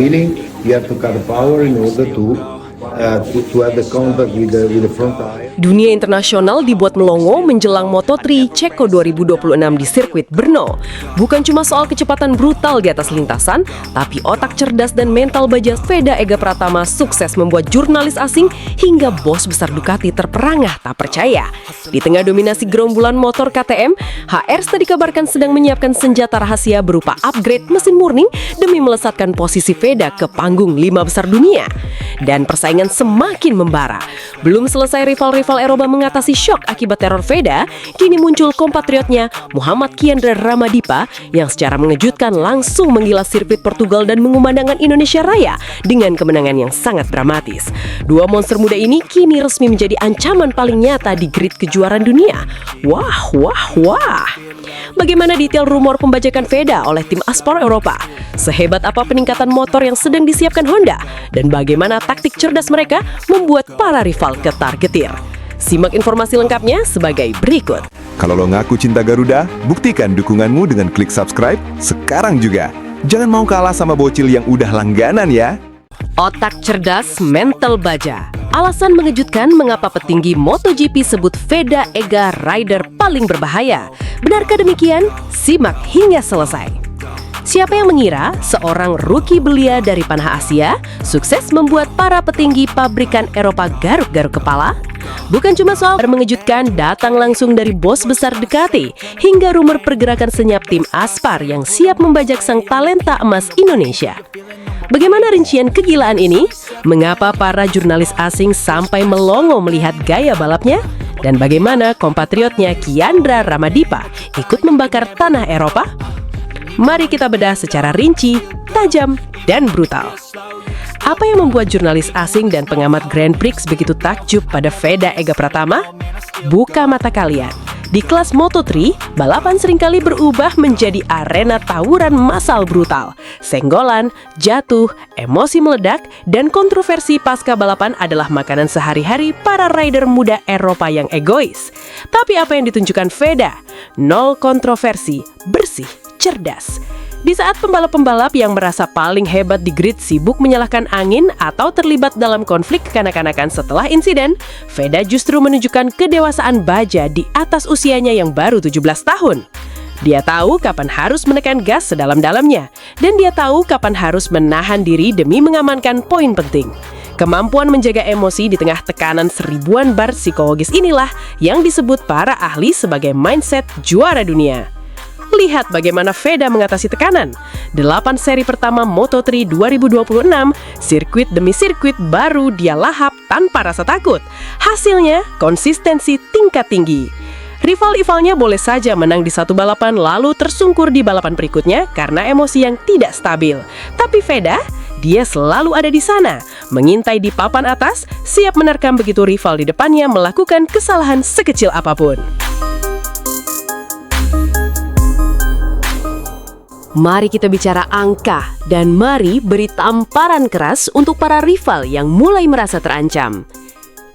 Really, you have to cut the power in order to have the contact with the front tire. Dunia internasional dibuat melongo menjelang Moto3 Ceko 2026 di sirkuit Brno. Bukan cuma soal kecepatan brutal di atas lintasan, tapi otak cerdas dan mental baja Veda Ega Pratama sukses membuat jurnalis asing hingga bos besar Ducati terperangah tak percaya. Di tengah dominasi gerombolan motor KTM, HR dikabarkan sedang menyiapkan senjata rahasia berupa upgrade mesin murni demi melesatkan posisi Veda ke panggung 5 besar dunia. Dan persaingan semakin membara. Belum selesai rival-rival Eropa mengatasi syok akibat teror Veda, kini muncul kompatriotnya Muhammad Kiandra Ramadipa yang secara mengejutkan langsung menggilas sirkuit Portugal dan mengumandangkan Indonesia Raya dengan kemenangan yang sangat dramatis. Dua monster muda ini kini resmi menjadi ancaman paling nyata di grid kejuaraan dunia. Wah, wah, wah. Bagaimana detail rumor pembajakan Veda oleh tim Aspar Eropa? Sehebat apa peningkatan motor yang sedang disiapkan Honda? Dan bagaimana taktik cerdas mereka membuat para rival ketar-ketir? Simak informasi lengkapnya sebagai berikut. Kalau lo ngaku cinta Garuda, buktikan dukunganmu dengan klik subscribe sekarang juga. Jangan mau kalah sama bocil yang udah langganan ya. Otak cerdas, mental baja. Alasan mengejutkan mengapa petinggi MotoGP sebut Veda Ega rider paling berbahaya. Benarkah demikian? Simak hingga selesai. Siapa yang mengira seorang rookie belia dari panah Asia sukses membuat para petinggi pabrikan Eropa garuk-garuk kepala? Bukan cuma soal mengejutkan datang langsung dari bos besar Ducati, hingga rumor pergerakan senyap tim Aspar yang siap membajak sang talenta emas Indonesia. Bagaimana rincian kegilaan ini? Mengapa para jurnalis asing sampai melongo melihat gaya balapnya? Dan bagaimana kompatriotnya Kiandra Ramadipa ikut membakar tanah Eropa? Mari kita bedah secara rinci, tajam, dan brutal. Apa yang membuat jurnalis asing dan pengamat Grand Prix begitu takjub pada Veda Ega Pratama? Buka mata kalian. Di kelas Moto3, balapan seringkali berubah menjadi arena tawuran massal brutal. Senggolan, jatuh, emosi meledak, dan kontroversi pasca balapan adalah makanan sehari-hari para rider muda Eropa yang egois. Tapi apa yang ditunjukkan Veda? Nol kontroversi, bersih, cerdas. Di saat pembalap-pembalap yang merasa paling hebat di grid sibuk menyalahkan angin atau terlibat dalam konflik kekanak-kanakan setelah insiden, Veda justru menunjukkan kedewasaan baja di atas usianya yang baru 17 tahun. Dia tahu kapan harus menekan gas sedalam-dalamnya, dan dia tahu kapan harus menahan diri demi mengamankan poin penting. Kemampuan menjaga emosi di tengah tekanan seribuan bar psikologis inilah yang disebut para ahli sebagai mindset juara dunia. Lihat bagaimana Veda mengatasi tekanan. 8 seri pertama Moto3 2026, sirkuit demi sirkuit baru dia lahap tanpa rasa takut. Hasilnya, konsistensi tingkat tinggi. Rival-rivalnya boleh saja menang di satu balapan lalu tersungkur di balapan berikutnya karena emosi yang tidak stabil. Tapi Veda, dia selalu ada di sana, mengintai di papan atas, siap menerkam begitu rival di depannya melakukan kesalahan sekecil apapun. Mari kita bicara angka, dan mari beri tamparan keras untuk para rival yang mulai merasa terancam.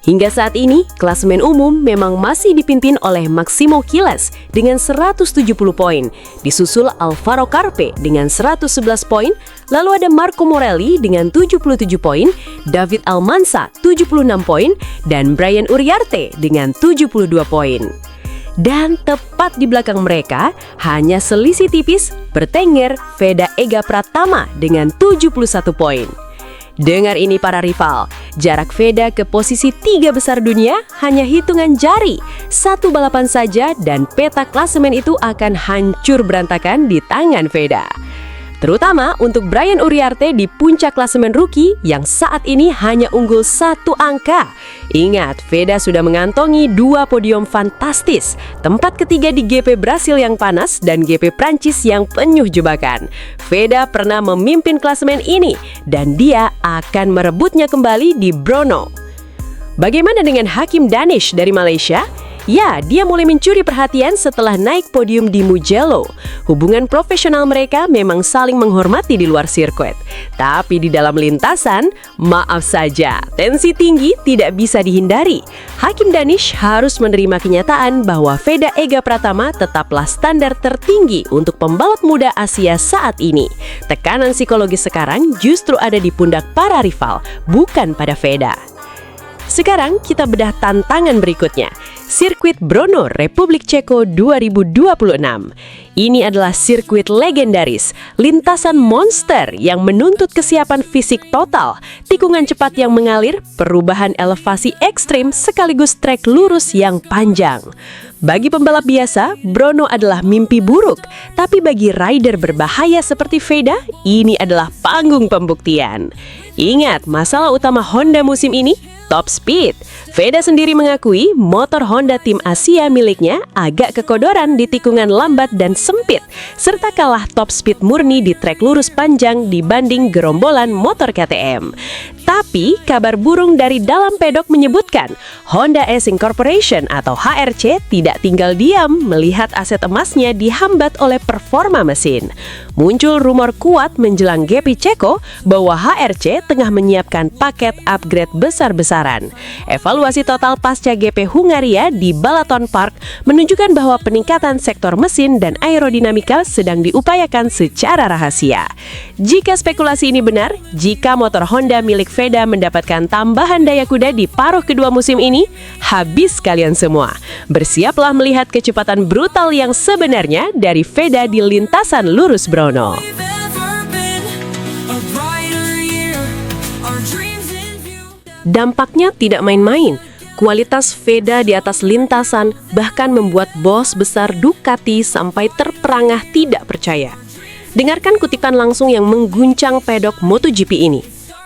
Hingga saat ini, klasemen umum memang masih dipimpin oleh Maximo Quiles dengan 170 poin, disusul Alvaro Carpe dengan 111 poin, lalu ada Marco Morelli dengan 77 poin, David Almanza 76 poin, dan Brian Uriarte dengan 72 poin. Dan tepat di belakang mereka, hanya selisih tipis bertengger Veda Ega Pratama dengan 71 poin. Dengar ini para rival, jarak Veda ke posisi 3 besar dunia hanya hitungan jari. Satu balapan saja dan peta klasemen itu akan hancur berantakan di tangan Veda. Terutama untuk Brian Uriarte di puncak klasemen rookie yang saat ini hanya unggul 1 angka. Ingat, Veda sudah mengantongi 2 podium fantastis. Tempat ketiga di GP Brasil yang panas dan GP Prancis yang penuh jebakan. Veda pernah memimpin klasemen ini dan dia akan merebutnya kembali di Brno. Bagaimana dengan Hakim Danish dari Malaysia? Ya, dia mulai mencuri perhatian setelah naik podium di Mugello. Hubungan profesional mereka memang saling menghormati di luar sirkuit. Tapi di dalam lintasan, maaf saja, tensi tinggi tidak bisa dihindari. Hakim Danish harus menerima kenyataan bahwa Veda Ega Pratama tetaplah standar tertinggi untuk pembalap muda Asia saat ini. Tekanan psikologis sekarang justru ada di pundak para rival, bukan pada Veda. Sekarang kita bedah tantangan berikutnya. Sirkuit Brno, Republik Ceko 2026. Ini adalah sirkuit legendaris, lintasan monster yang menuntut kesiapan fisik total, tikungan cepat yang mengalir, perubahan elevasi ekstrim, sekaligus trek lurus yang panjang. Bagi pembalap biasa, Brno adalah mimpi buruk. Tapi bagi rider berbahaya seperti Veda, ini adalah panggung pembuktian. Ingat, masalah utama Honda musim ini? Top speed. Veda sendiri mengakui motor Honda tim Asia miliknya agak kekodoran di tikungan lambat dan sempit, serta kalah top speed murni di trek lurus panjang dibanding gerombolan motor KTM. Tapi kabar burung dari dalam pedok menyebutkan Honda Racing Corporation atau HRC tidak tinggal diam melihat aset emasnya dihambat oleh performa mesin. Muncul rumor kuat menjelang GP Ceko bahwa HRC tengah menyiapkan paket upgrade besar-besaran. Evaluasi total pasca GP Hungaria di Balaton Park menunjukkan bahwa peningkatan sektor mesin dan aerodinamika sedang diupayakan secara rahasia. Jika spekulasi ini benar, jika motor Honda milik Veda mendapatkan tambahan daya kuda di paruh kedua musim ini, habis kalian semua. Bersiaplah melihat kecepatan brutal yang sebenarnya dari Veda di lintasan lurus Brno. Dampaknya tidak main-main. Kualitas Veda di atas lintasan bahkan membuat bos besar Ducati sampai terperangah tidak percaya. Dengarkan kutipan langsung yang mengguncang pedok MotoGP ini.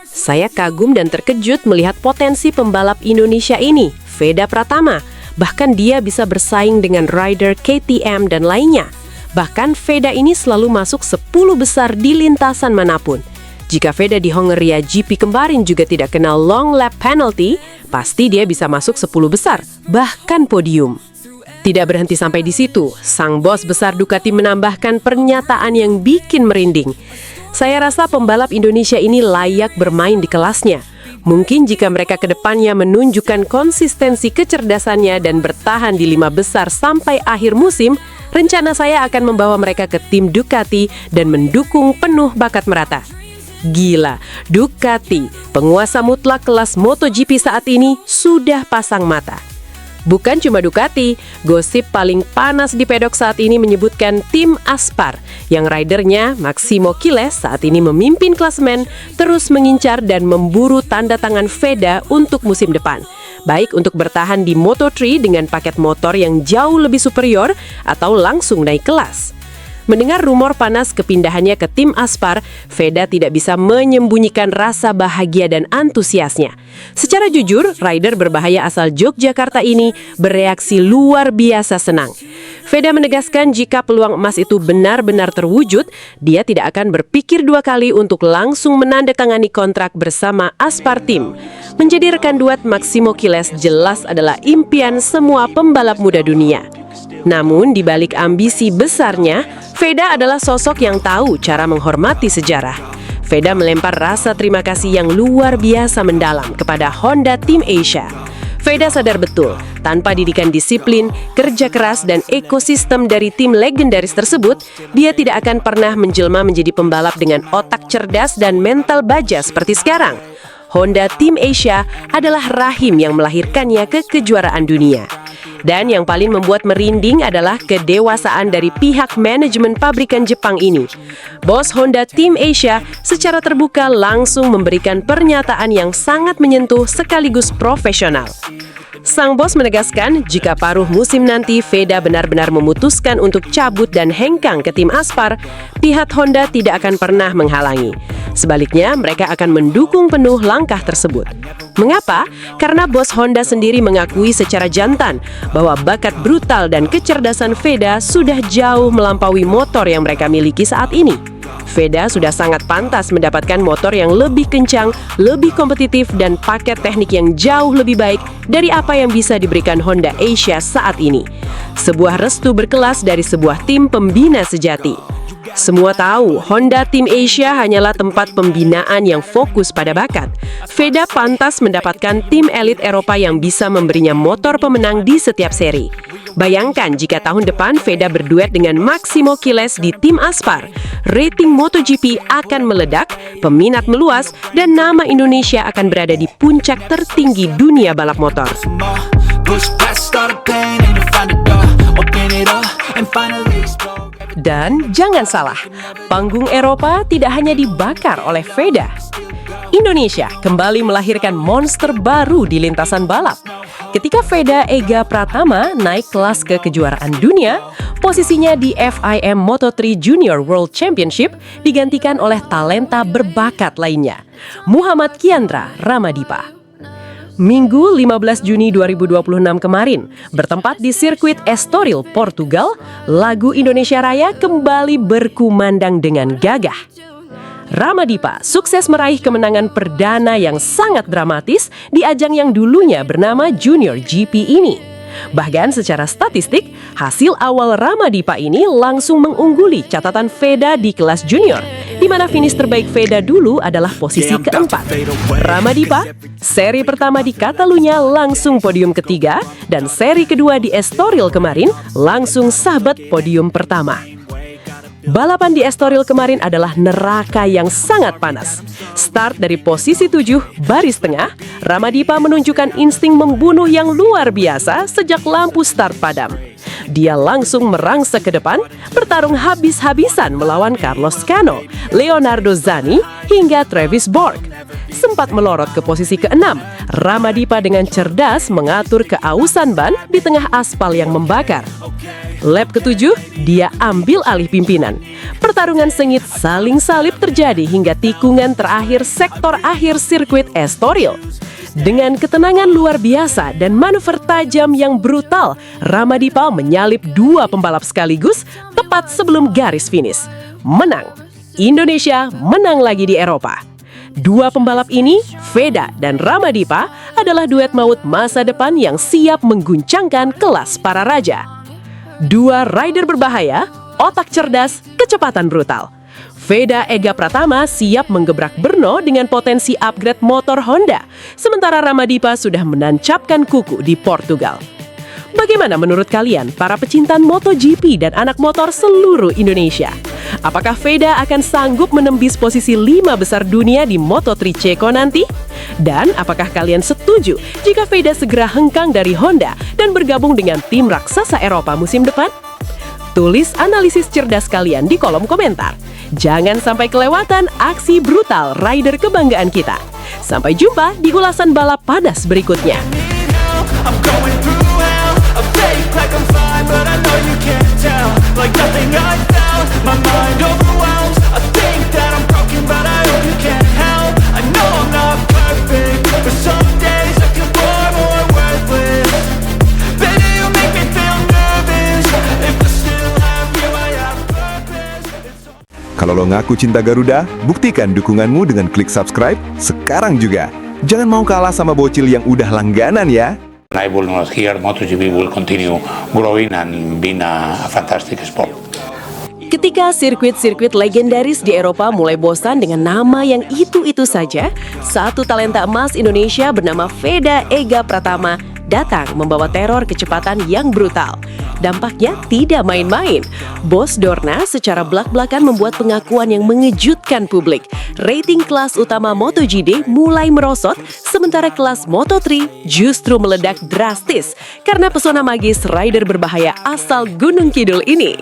Saya kagum dan terkejut melihat potensi pembalap Indonesia ini, Veda Pratama. Bahkan dia bisa bersaing dengan rider KTM dan lainnya. Bahkan Veda ini selalu masuk 10 besar di lintasan manapun. Jika Veda di Hongaria GP kemarin juga tidak kenal long lap penalty, pasti dia bisa masuk 10 besar, bahkan podium. Tidak berhenti sampai di situ, sang bos besar Ducati menambahkan pernyataan yang bikin merinding. Saya rasa pembalap Indonesia ini layak bermain di kelasnya. Mungkin jika mereka ke depannya menunjukkan konsistensi kecerdasannya dan bertahan di 5 besar sampai akhir musim, rencana saya akan membawa mereka ke tim Ducati dan mendukung penuh bakat merata. Gila, Ducati, penguasa mutlak kelas MotoGP saat ini, sudah pasang mata. Bukan cuma Ducati, gosip paling panas di pedok saat ini menyebutkan tim Aspar, yang ridernya Massimo Kiles saat ini memimpin klasemen, terus mengincar dan memburu tanda tangan Veda untuk musim depan. Baik untuk bertahan di Moto3 dengan paket motor yang jauh lebih superior atau langsung naik kelas. Mendengar rumor panas kepindahannya ke tim Aspar, Veda tidak bisa menyembunyikan rasa bahagia dan antusiasnya. Secara jujur, rider berbahaya asal Yogyakarta ini bereaksi luar biasa senang. Veda menegaskan jika peluang emas itu benar-benar terwujud, dia tidak akan berpikir dua kali untuk langsung menandatangani kontrak bersama Aspar Team. Menjadi rekan duet Massimo Kiles jelas adalah impian semua pembalap muda dunia. Namun, di balik ambisi besarnya, Veda adalah sosok yang tahu cara menghormati sejarah. Veda melempar rasa terima kasih yang luar biasa mendalam kepada Honda Team Asia. Veda sadar betul, tanpa didikan disiplin, kerja keras, dan ekosistem dari tim legendaris tersebut, dia tidak akan pernah menjelma menjadi pembalap dengan otak cerdas dan mental baja seperti sekarang. Honda Team Asia adalah rahim yang melahirkannya ke kejuaraan dunia. Dan yang paling membuat merinding adalah kedewasaan dari pihak manajemen pabrikan Jepang ini. Bos Honda Team Asia secara terbuka langsung memberikan pernyataan yang sangat menyentuh sekaligus profesional. Sang bos menegaskan jika paruh musim nanti Veda benar-benar memutuskan untuk cabut dan hengkang ke tim Aspar, pihak Honda tidak akan pernah menghalangi. Sebaliknya, mereka akan mendukung penuh langkah tersebut. Mengapa? Karena bos Honda sendiri mengakui secara jantan bahwa bakat brutal dan kecerdasan Veda sudah jauh melampaui motor yang mereka miliki saat ini. Veda sudah sangat pantas mendapatkan motor yang lebih kencang, lebih kompetitif, dan paket teknik yang jauh lebih baik dari apa yang bisa diberikan Honda Asia saat ini. Sebuah restu berkelas dari sebuah tim pembina sejati. Semua tahu, Honda Tim Asia hanyalah tempat pembinaan yang fokus pada bakat. Veda pantas mendapatkan tim elit Eropa yang bisa memberinya motor pemenang di setiap seri. Bayangkan jika tahun depan Veda berduet dengan Maximo Kiles di tim Aspar. Rating MotoGP akan meledak, peminat meluas, dan nama Indonesia akan berada di puncak tertinggi dunia balap motor. Dan jangan salah, panggung Eropa tidak hanya dibakar oleh Veda. Indonesia kembali melahirkan monster baru di lintasan balap. Ketika Veda Ega Pratama naik kelas ke kejuaraan dunia, posisinya di FIM Moto3 Junior World Championship digantikan oleh talenta berbakat lainnya, Muhammad Kiandra Ramadipa. Minggu 15 Juni 2026 kemarin, bertempat di sirkuit Estoril, Portugal, lagu Indonesia Raya kembali berkumandang dengan gagah. Ramadipa sukses meraih kemenangan perdana yang sangat dramatis di ajang yang dulunya bernama Junior GP ini. Bahkan secara statistik, hasil awal Ramadipa ini langsung mengungguli catatan Veda di kelas junior, di mana finish terbaik Veda dulu adalah posisi keempat. Ramadipa, seri pertama di Catalunya langsung podium ketiga, dan seri kedua di Estoril kemarin langsung sahabat podium pertama. Balapan di Estoril kemarin adalah neraka yang sangat panas. Start dari posisi 7, baris tengah, Ramadipa menunjukkan insting membunuh yang luar biasa sejak lampu start padam. Dia langsung merangsek ke depan, bertarung habis-habisan melawan Carlos Cano, Leonardo Zani, hingga Travis Borg. Sempat melorot ke posisi ke-6, Ramadipa dengan cerdas mengatur keausan ban di tengah aspal yang membakar. Lap ke-7, dia ambil alih pimpinan. Pertarungan sengit saling salib terjadi hingga tikungan terakhir sektor akhir sirkuit Estoril. Dengan ketenangan luar biasa dan manuver tajam yang brutal, Ramadipa menyalip dua pembalap sekaligus tepat sebelum garis finish. Menang. Indonesia menang lagi di Eropa. Dua pembalap ini, Veda dan Ramadipa, adalah duet maut masa depan yang siap mengguncangkan kelas para raja. Dua rider berbahaya, otak cerdas, kecepatan brutal. Veda Ega Pratama siap menggebrak Brno dengan potensi upgrade motor Honda, sementara Ramadipa sudah menancapkan kuku di Portugal. Bagaimana menurut kalian, para pecinta MotoGP dan anak motor seluruh Indonesia? Apakah Veda akan sanggup menembus posisi 5 besar dunia di Moto3 Ceko nanti? Dan apakah kalian setuju jika Veda segera hengkang dari Honda dan bergabung dengan tim raksasa Eropa musim depan? Tulis analisis cerdas kalian di kolom komentar. Jangan sampai kelewatan aksi brutal rider kebanggaan kita. Sampai jumpa di ulasan balap panas berikutnya. Kalau lo ngaku cinta Garuda, buktikan dukunganmu dengan klik subscribe sekarang juga. Jangan mau kalah sama bocil yang udah langganan ya. I will not here, MotoGP will continue growing and being a fantastic sport. Ketika sirkuit-sirkuit legendaris di Eropa mulai bosan dengan nama yang itu-itu saja, satu talenta emas Indonesia bernama Veda Ega Pratama datang membawa teror kecepatan yang brutal. Dampaknya tidak main-main. Bos Dorna secara belak-belakan membuat pengakuan yang mengejutkan publik. Rating kelas utama MotoGP mulai merosot, sementara kelas Moto3 justru meledak drastis karena pesona magis rider berbahaya asal Gunung Kidul ini.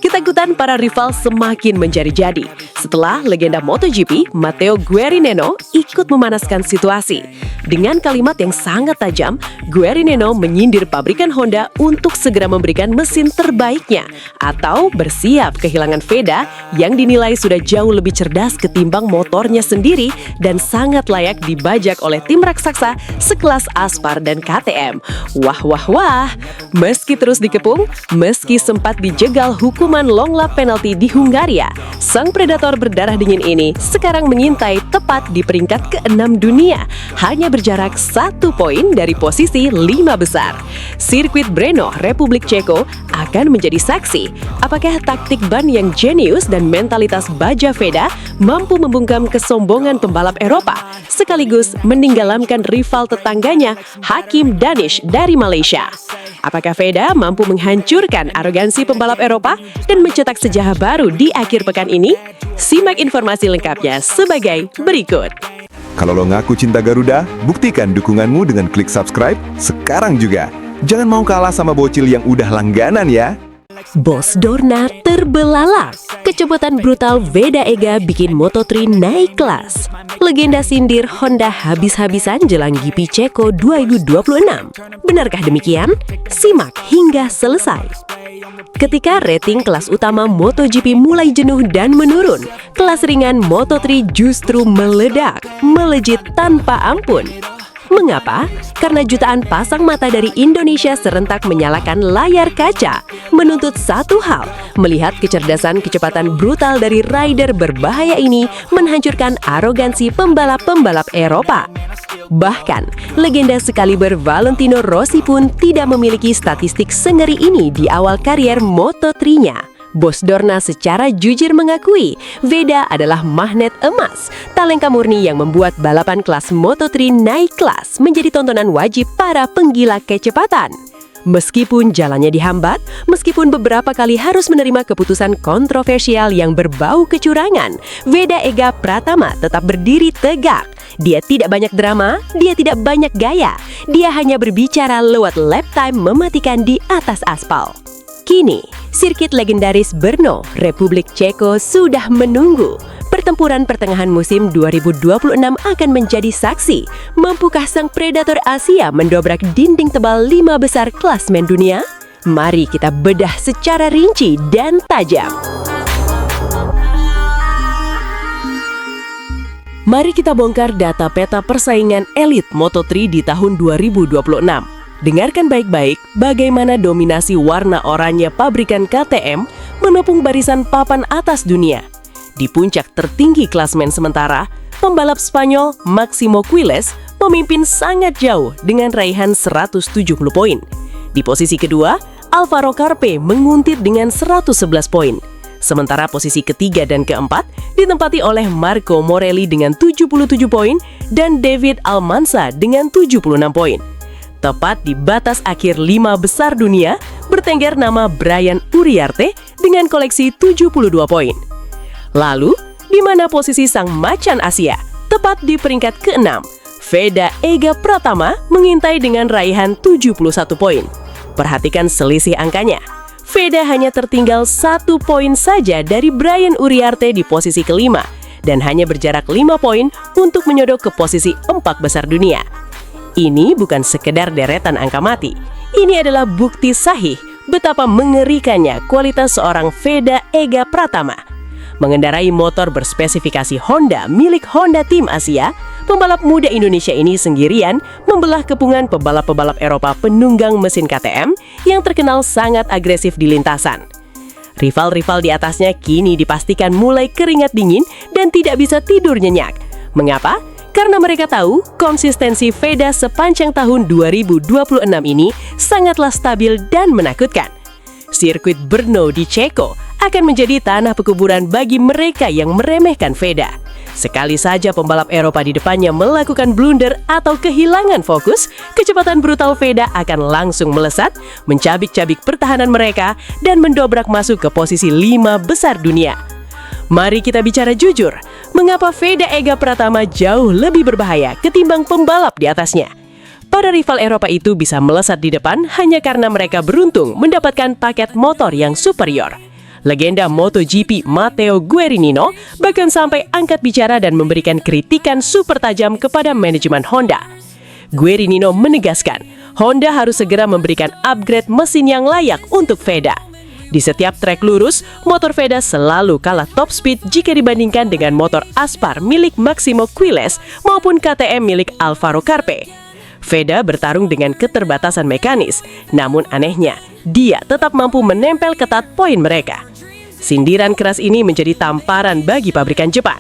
Ketakutan para rival semakin menjadi-jadi setelah legenda MotoGP Matteo Guarineno ikut memanaskan situasi. Dengan kalimat yang sangat tajam, Guarineno menyindir pabrikan Honda untuk segera memberikan mesin terbaiknya atau bersiap kehilangan Veda yang dinilai sudah jauh lebih cerdas ketimbang motornya sendiri dan sangat layak dibajak oleh tim raksasa sekelas Aspar dan KTM. Wah, wah, wah. Meski terus dikepung, meski sempat dijegal hukuman ramalan long lap penalti di Hungaria, sang predator berdarah dingin ini sekarang mengintai tepat di peringkat ke-6 dunia, hanya berjarak 1 poin dari posisi 5 besar. Sirkuit Brno, Republik Ceko akan menjadi saksi apakah taktik ban yang jenius dan mentalitas baja Veda mampu membungkam kesombongan pembalap Eropa, sekaligus menenggelamkan rival tetangganya Hakim Danish dari Malaysia. Apakah Veda mampu menghancurkan arogansi pembalap Eropa dan mencetak sejarah baru di akhir pekan ini? Simak informasi lengkapnya sebagai berikut. Kalau lo ngaku cinta Garuda, buktikan dukunganmu dengan klik subscribe sekarang juga. Jangan mau kalah sama bocil yang udah langganan ya. Bos Dorna terbelalak. Kecepatan brutal Veda Ega bikin Moto3 naik kelas. Legenda sindir Honda habis-habisan jelang GP Ceko 2026. Benarkah demikian? Simak hingga selesai. Ketika rating kelas utama MotoGP mulai jenuh dan menurun, kelas ringan Moto3 justru meledak, melejit tanpa ampun. Mengapa? Karena jutaan pasang mata dari Indonesia serentak menyalakan layar kaca, menuntut satu hal, melihat kecerdasan kecepatan brutal dari rider berbahaya ini menghancurkan arogansi pembalap-pembalap Eropa. Bahkan, legenda sekaliber Valentino Rossi pun tidak memiliki statistik sengeri ini di awal karier Moto3-nya. Bos Dorna secara jujur mengakui Veda adalah magnet emas, talenta murni yang membuat balapan kelas Moto3 naik kelas menjadi tontonan wajib para penggila kecepatan. Meskipun jalannya dihambat, meskipun beberapa kali harus menerima keputusan kontroversial yang berbau kecurangan, Veda Ega Pratama tetap berdiri tegak. Dia tidak banyak drama, dia tidak banyak gaya, dia hanya berbicara lewat lap time mematikan di atas aspal. Kini, sirkuit legendaris Brno, Republik Ceko sudah menunggu. Pertempuran pertengahan musim 2026 akan menjadi saksi. Mampukah sang predator Asia mendobrak dinding tebal 5 besar klasmen dunia? Mari kita bedah secara rinci dan tajam. Mari kita bongkar data peta persaingan elit Moto3 di tahun 2026. Dengarkan baik-baik bagaimana dominasi warna oranye pabrikan KTM menepung barisan papan atas dunia. Di puncak tertinggi klasmen sementara, pembalap Spanyol Máximo Quiles memimpin sangat jauh dengan raihan 170 poin. Di posisi kedua, Alvaro Carpe menguntit dengan 111 poin. Sementara posisi ketiga dan keempat ditempati oleh Marco Morelli dengan 77 poin dan David Almanza dengan 76 poin. Tepat di batas akhir 5 besar dunia, bertengger nama Brian Uriarte dengan koleksi 72 poin. Lalu, di mana posisi sang macan Asia? Tepat di peringkat ke-6, Veda Ega Pratama mengintai dengan raihan 71 poin. Perhatikan selisih angkanya. Veda hanya tertinggal 1 poin saja dari Brian Uriarte di posisi kelima, dan hanya berjarak 5 poin untuk menyodok ke posisi 4 besar dunia. Ini bukan sekedar deretan angka mati. Ini adalah bukti sahih betapa mengerikannya kualitas seorang Veda Ega Pratama. Mengendarai motor berspesifikasi Honda milik Honda Tim Asia, pembalap muda Indonesia ini sendirian membelah kepungan pebalap-pebalap Eropa penunggang mesin KTM yang terkenal sangat agresif di lintasan. Rival-rival di atasnya kini dipastikan mulai keringat dingin dan tidak bisa tidur nyenyak. Mengapa? Karena mereka tahu konsistensi Veda sepanjang tahun 2026 ini sangatlah stabil dan menakutkan. Sirkuit Brno di Ceko akan menjadi tanah pekuburan bagi mereka yang meremehkan Veda. Sekali saja pembalap Eropa di depannya melakukan blunder atau kehilangan fokus, kecepatan brutal Veda akan langsung melesat, mencabik-cabik pertahanan mereka, dan mendobrak masuk ke posisi 5 besar dunia. Mari kita bicara jujur, mengapa Veda Ega Pratama jauh lebih berbahaya ketimbang pembalap di atasnya? Para rival Eropa itu bisa melesat di depan hanya karena mereka beruntung mendapatkan paket motor yang superior. Legenda MotoGP Matteo Guerinino bahkan sampai angkat bicara dan memberikan kritikan super tajam kepada manajemen Honda. Guerinino menegaskan, Honda harus segera memberikan upgrade mesin yang layak untuk Veda. Di setiap trek lurus, motor Veda selalu kalah top speed jika dibandingkan dengan motor Aspar milik Máximo Quiles maupun KTM milik Alvaro Carpe. Veda bertarung dengan keterbatasan mekanis, namun anehnya, dia tetap mampu menempel ketat poin mereka. Sindiran keras ini menjadi tamparan bagi pabrikan Jepang.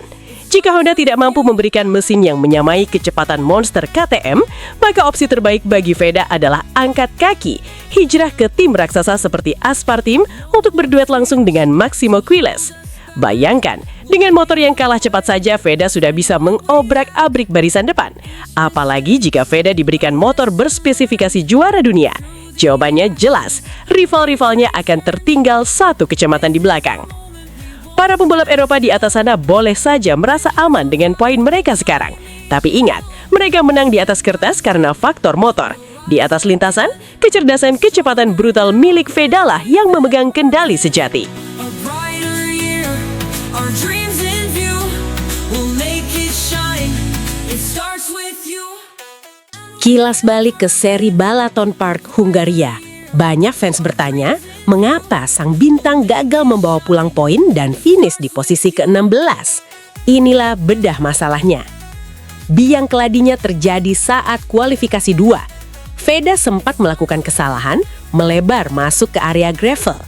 Jika Honda tidak mampu memberikan mesin yang menyamai kecepatan monster KTM, maka opsi terbaik bagi Veda adalah angkat kaki, hijrah ke tim raksasa seperti Aspar Team untuk berduet langsung dengan Maximo Quiles. Bayangkan, dengan motor yang kalah cepat saja Veda sudah bisa mengobrak-abrik barisan depan. Apalagi jika Veda diberikan motor berspesifikasi juara dunia. Jawabannya jelas, rival-rivalnya akan tertinggal satu kecamatan di belakang. Para pembalap Eropa di atas sana boleh saja merasa aman dengan poin mereka sekarang. Tapi ingat, mereka menang di atas kertas karena faktor motor. Di atas lintasan, kecerdasan kecepatan brutal milik Veda lah yang memegang kendali sejati. A brighter year, our dreams in view, we'll make it shine, it starts with you. Kilas balik ke seri Balaton Park, Hungaria. Banyak fans bertanya, mengapa sang bintang gagal membawa pulang poin dan finish di posisi ke-16? Inilah bedah masalahnya. Biang keladinya terjadi saat kualifikasi 2. Veda sempat melakukan kesalahan, melebar masuk ke area gravel.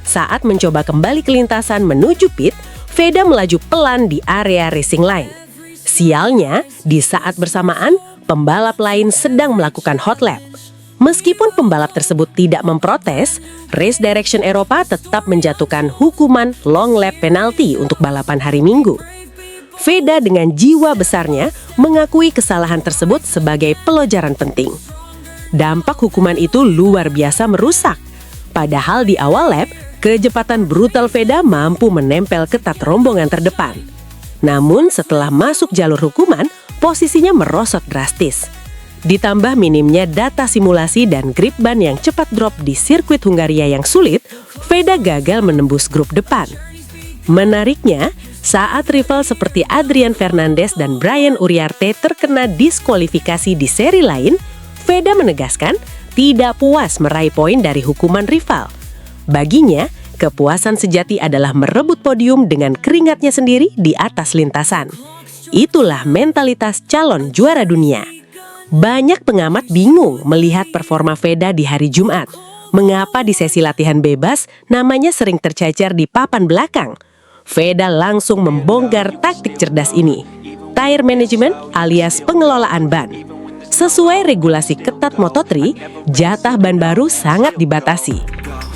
Saat mencoba kembali ke lintasan menuju pit, Veda melaju pelan di area racing line. Sialnya, di saat bersamaan, pembalap lain sedang melakukan hot lap. Meskipun pembalap tersebut tidak memprotes, Race Direction Eropa tetap menjatuhkan hukuman long lap penalti untuk balapan hari Minggu. Veda dengan jiwa besarnya mengakui kesalahan tersebut sebagai pelajaran penting. Dampak hukuman itu luar biasa merusak. Padahal di awal lap, kecepatan brutal Veda mampu menempel ketat rombongan terdepan. Namun setelah masuk jalur hukuman, posisinya merosot drastis. Ditambah minimnya data simulasi dan grip ban yang cepat drop di sirkuit Hungaria yang sulit, Veda gagal menembus grup depan. Menariknya, saat rival seperti Adrian Fernandez dan Brian Uriarte terkena diskualifikasi di seri lain, Veda menegaskan tidak puas meraih poin dari hukuman rival. Baginya, kepuasan sejati adalah merebut podium dengan keringatnya sendiri di atas lintasan. Itulah mentalitas calon juara dunia. Banyak pengamat bingung melihat performa Veda di hari Jumat. Mengapa di sesi latihan bebas namanya sering tercecer di papan belakang? Veda langsung membongkar taktik cerdas ini. Tire management alias pengelolaan ban. Sesuai regulasi ketat Moto3, jatah ban baru sangat dibatasi.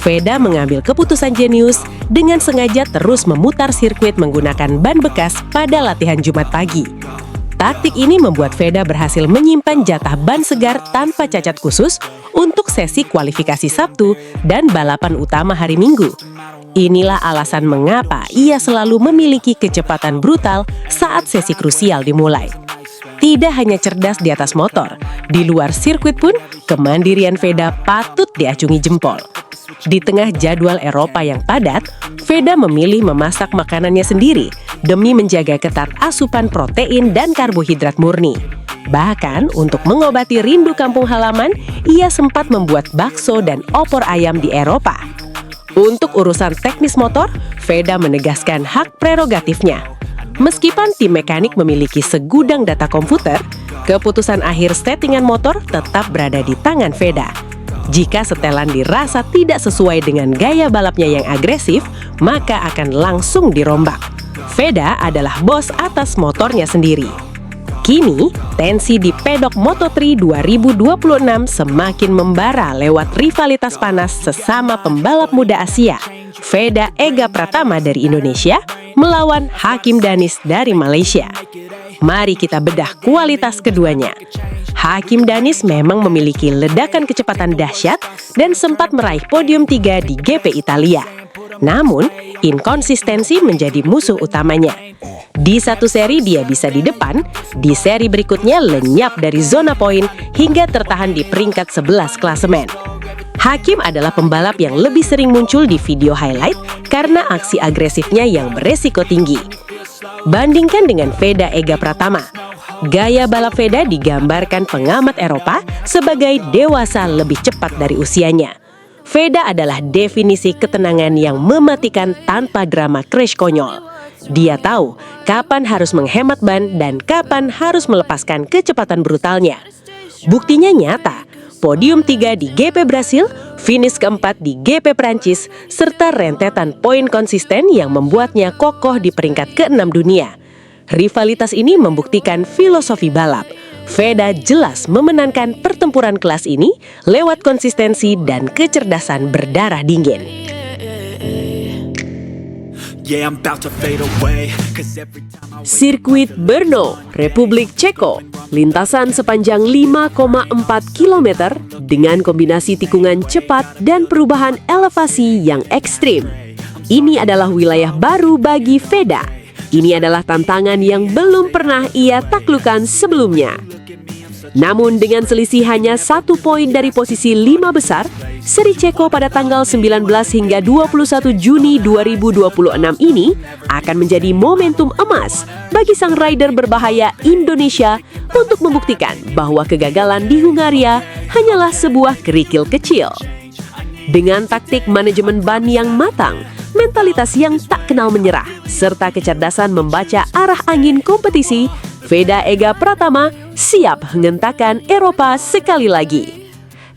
Veda mengambil keputusan jenius dengan sengaja terus memutar sirkuit menggunakan ban bekas pada latihan Jumat pagi. Taktik ini membuat Veda berhasil menyimpan jatah ban segar tanpa cacat khusus untuk sesi kualifikasi Sabtu dan balapan utama hari Minggu. Inilah alasan mengapa ia selalu memiliki kecepatan brutal saat sesi krusial dimulai. Tidak hanya cerdas di atas motor, di luar sirkuit pun kemandirian Veda patut diacungi jempol. Di tengah jadwal Eropa yang padat, Veda memilih memasak makanannya sendiri demi menjaga ketat asupan protein dan karbohidrat murni. Bahkan untuk mengobati rindu kampung halaman, ia sempat membuat bakso dan opor ayam di Eropa. Untuk urusan teknis motor, Veda menegaskan hak prerogatifnya. Meskipun tim mekanik memiliki segudang data komputer, keputusan akhir settingan motor tetap berada di tangan Veda. Jika setelan dirasa tidak sesuai dengan gaya balapnya yang agresif, maka akan langsung dirombak. Veda adalah bos atas motornya sendiri. Kini, tensi di pedok Moto3 2026 semakin membara lewat rivalitas panas sesama pembalap muda Asia. Veda Ega Pratama dari Indonesia melawan Hakim Danis dari Malaysia. Mari kita bedah kualitas keduanya. Hakim Danis memang memiliki ledakan kecepatan dahsyat dan sempat meraih podium 3 di GP Italia. Namun, inkonsistensi menjadi musuh utamanya. Di satu seri dia bisa di depan, di seri berikutnya lenyap dari zona poin hingga tertahan di peringkat 11 klasemen. Hakim adalah pembalap yang lebih sering muncul di video highlight karena aksi agresifnya yang beresiko tinggi. Bandingkan dengan Veda Ega Pratama, gaya balap Veda digambarkan pengamat Eropa sebagai dewasa lebih cepat dari usianya. Veda adalah definisi ketenangan yang mematikan tanpa drama crash konyol. Dia tahu kapan harus menghemat ban dan kapan harus melepaskan kecepatan brutalnya. Buktinya nyata, podium 3 di GP Brasil, finish keempat di GP Prancis, serta rentetan poin konsisten yang membuatnya kokoh di peringkat ke-6 dunia. Rivalitas ini membuktikan filosofi balap. Veda jelas memenangkan pertempuran kelas ini lewat konsistensi dan kecerdasan berdarah dingin. Sirkuit Brno, Republik Ceko, lintasan sepanjang 5,4 km dengan kombinasi tikungan cepat dan perubahan elevasi yang ekstrim. Ini adalah wilayah baru bagi Veda. Ini adalah tantangan yang belum pernah ia taklukkan sebelumnya. Namun dengan selisih hanya 1 poin dari posisi 5 besar, seri Ceko pada tanggal 19 hingga 21 Juni 2026 ini akan menjadi momentum emas bagi sang rider berbahaya Indonesia untuk membuktikan bahwa kegagalan di Hungaria hanyalah sebuah kerikil kecil. Dengan taktik manajemen ban yang matang, mentalitas yang tak kenal menyerah, serta kecerdasan membaca arah angin kompetisi, Veda Ega Pratama siap mengentakkan Eropa sekali lagi.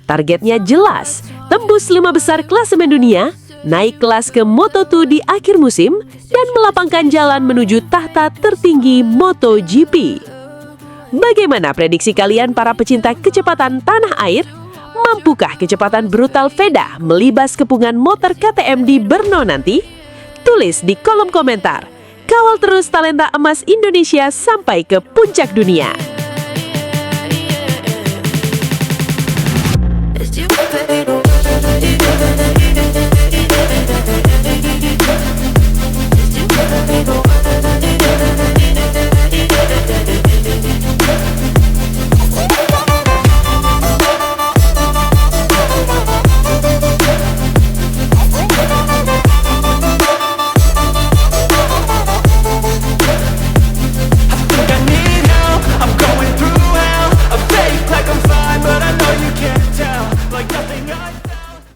Targetnya jelas, tembus 5 besar klasemen dunia, naik kelas ke Moto2 di akhir musim, dan melapangkan jalan menuju tahta tertinggi MotoGP. Bagaimana prediksi kalian para pecinta kecepatan tanah air? Mampukah kecepatan brutal Veda melibas kepungan motor KTM di Brno nanti? Tulis di kolom komentar. Kawal terus talenta emas Indonesia sampai ke puncak dunia. It's you,